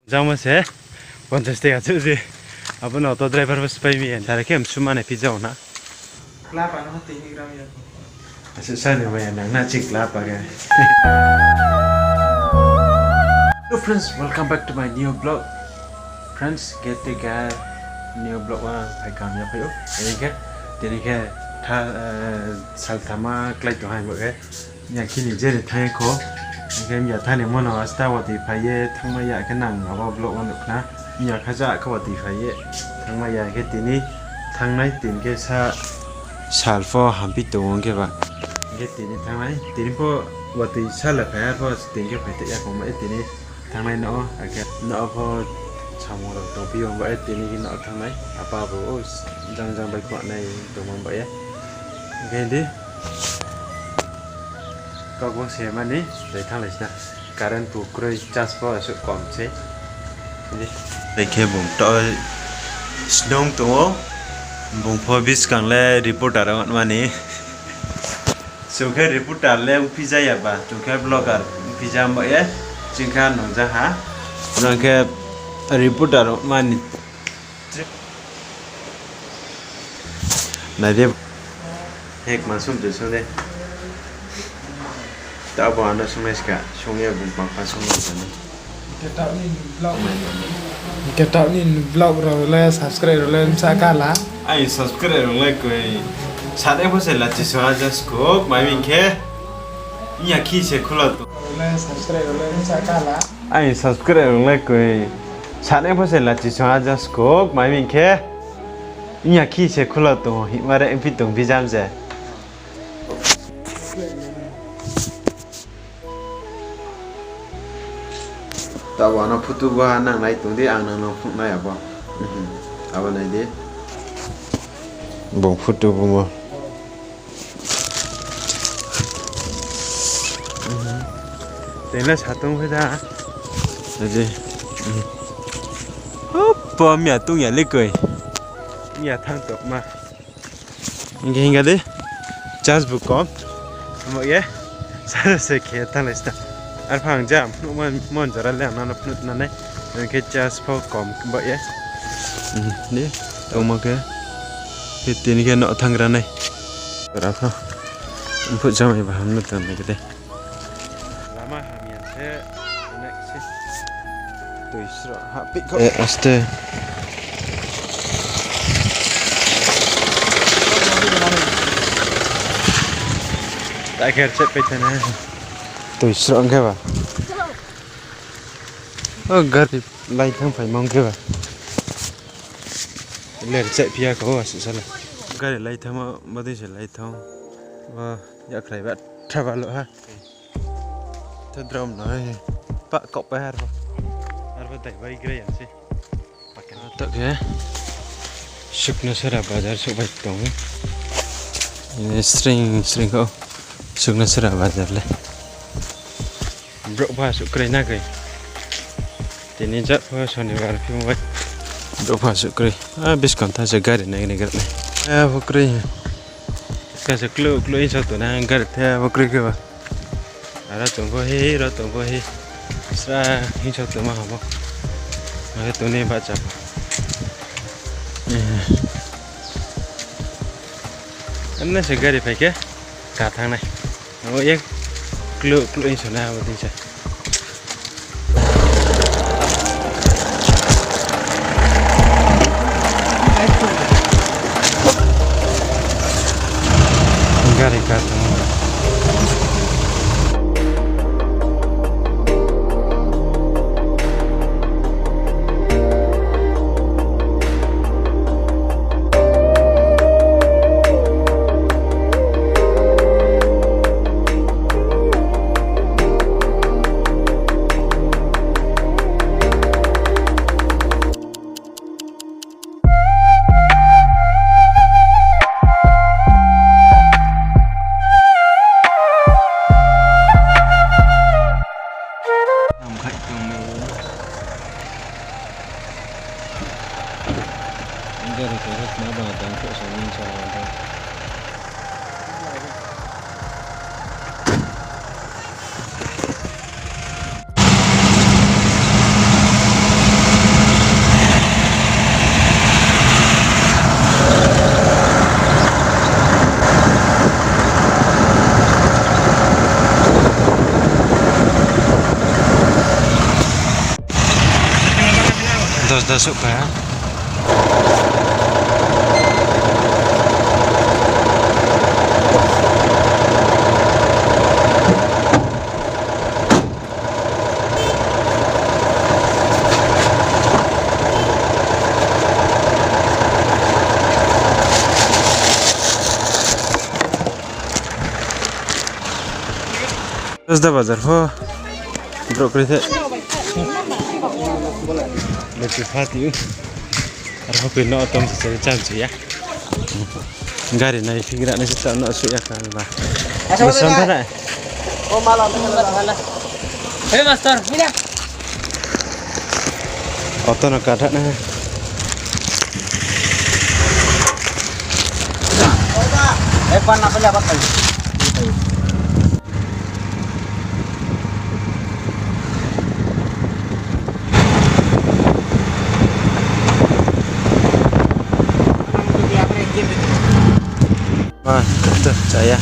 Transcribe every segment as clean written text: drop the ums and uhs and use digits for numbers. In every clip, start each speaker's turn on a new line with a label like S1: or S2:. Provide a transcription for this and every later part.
S1: Zama saya kontesnya aja sih. Apa auto driver pas pemian. Cara kem cuma nih pizza ona.
S2: Kelapa no tinggi gram ya.
S1: Susah nih main nasi kelapa kan. Hello friends, welcome back to my new vlog. Friends, ketika new vlog mah kami apa yuk? Jadi kan saltama klay tuh hai boleh. Yang kini jadi tanya ko. Game ya tanya mana asta waktu paye thang maya kenang apa vlog mana kena. Ya kaza kau waktu paye thang maya ke tini thang naik tin ke salfo hampir tuh orang ke ba. Ke tini thang naik tini po waktu salah paye po tin ke paye ya kau mai tini thang naik no agak no po chamor tuh pion ba tini no thang naik apa po jangan baik kau naik tuh mamba ya. Jadi kau kau siapa nih? Dari thang lain na. Karen pukul cas po asuk komce. Jadi, देखिए बुंगटो स्नोंग तो बुंगफो बिस कांगले रिपोर्टर माने सुखे रिपोर्टर ले पिज्जा या बा सुखे ब्लॉगर पिज्जा मये जिंका नंजा हा नंके रिपोर्टर माने ना दे एक मासूम जो सुने तब आना सुने इसका सुने बुंगपा सुने
S2: Kita ini vlog rồi subscribe rồi sao cả lá.
S1: Ai subscribe rồi coi. Sao em có thể là chỉ số just go máy mình ke. Nhà khi sẽ khóa tu.
S2: Subscribe rồi sao cả lá.
S1: Ai subscribe rồi coi. Sao em có thể là chỉ số just go máy mình ke. Nhà khi sẽ khóa tu. Hiện mà em phải tung video gì. Tahu anak putu gua anak naik tuh dia anak naik naik apa? Apa naik dia? Bong putu bunga. Tenlah satu kita. Jadi, apa mia tu ya lekoi? Mia thang tok mah. Ini hingga deh. Just bukom. Mau ya? Saya sekian thang lista. Arphang jam, mon jara le na pnut na ne ke jas pho kom ba ye ni to ma ke tin ke no thang ra này ra pho phu jam ai ba ham na tan ne ke de lama ham ya se ne se to isra ha pi ko aste ta kher chet pe thana tôi sợ cái bà garib lai thang phải mong cái bà lên chạy phía có sự sao là garib lai thang mà đây sẽ lai thang và giờ phải bắt travel ha thật drum nói pak cọpไปhar har tay bay gray anh sih pakai tak ya sukna sara bazar sok baik dong ini string kau sukna sara bazar le bro masuk kerana kai. Ini jat pun shanibar film baik. Bro masuk keri. Habis kontak segar ini negar ni. Bukri. Kasih clue ini satu na negar teh bukri ke ba. Ada tunggu he. Sera ini satu mah apa. Maka tu ni baca apa. Anda segar ini baik ya. Katang ni. Oh ya. Clue ini sana apa ni saya. Gari kata. Dah suka ya. Terus dah bazar ho, brokoli teh, lebih hati, arah kena otom secara cantik ya. Gari naik figura nasi tak nak suya kan bah. Besar mana?
S3: Oh malam malam. Hey master, ini.
S1: Otom nak ada na.
S3: Pan apa lewat kali?
S1: Wah, betul saya.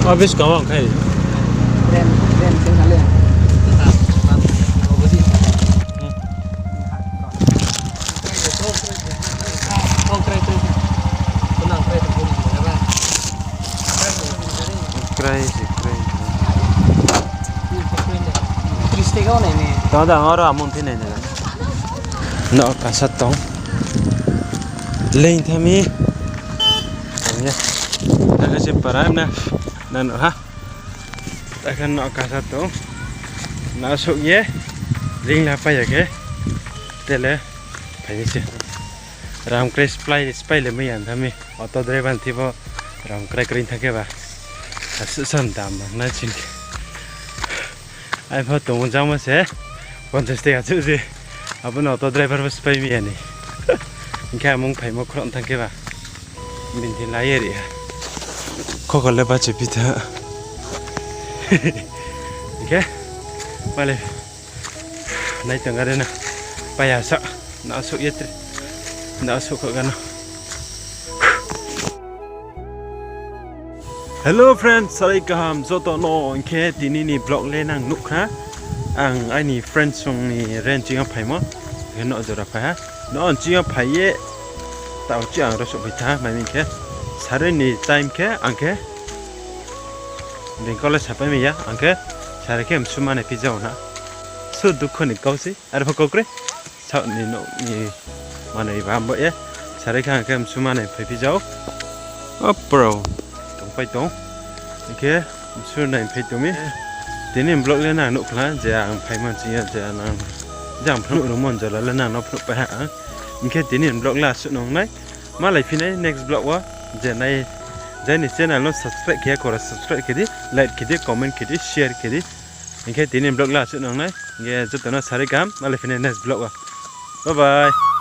S1: Habis kawan kai.
S3: Rem sekali.
S1: Đó là ngõ ra môn thế này này. Nó cả sát tông. Lên thêm đi. Nhá. Ta cái gì para em nè. Nè nó ha. Ta cái nó cả sát tông. Nó sụp nhé. Ring là phải cái. Thế là phải đi chứ. Ram cái spy là mấy anh tham mi. Auto driver thì vào ram cái green thằng kia vào. Sự sẵn đảm mà nói chuyện. Ai phải tụng trong mà sẽ. Contesté aja sih. Apa auto driver bus pay mi ani. Ingka mung pay mo kron tangke ba. Binti layar ya. Kok kalau baca pita. Ingka. Vale. Naik tengah deh na. Payasa. Nak asuk ya tri. Nak asuk kok kan. Hello friends, assalamualaikum. Soto no ingka tini ni vlog lenang nuk ha. Ang ini friends yang ni renting apa mo, kena ada apa ha? No renting apa ye? Tahu ciang rasa betah, macam ke? Hari ni time ke, angke? Bengkok siapa ni ya, angke? Hari ke semua ni pizza ona. So dukun ni kau sih, ada apa kau kre? Tahu ni no ni mana ni bambu ya? Hari ke angke semua ni pizza. Oh bro, tong tong, angke semua ni pizza mi. Ini blog lena nuk lah, jangan payment cia jangan perlu rumon jalan lena nak perlu payah. Mungkin ini blog lah sunong nai, malah ini next blog wah, jangan channel lo subscribe kia, korang subscribe kiri, like kiri, comment kiri, share kiri. Mungkin ini blog lah sunong nai, mungkin jatuh na sari kam, malah ini next blog wah. Bye bye.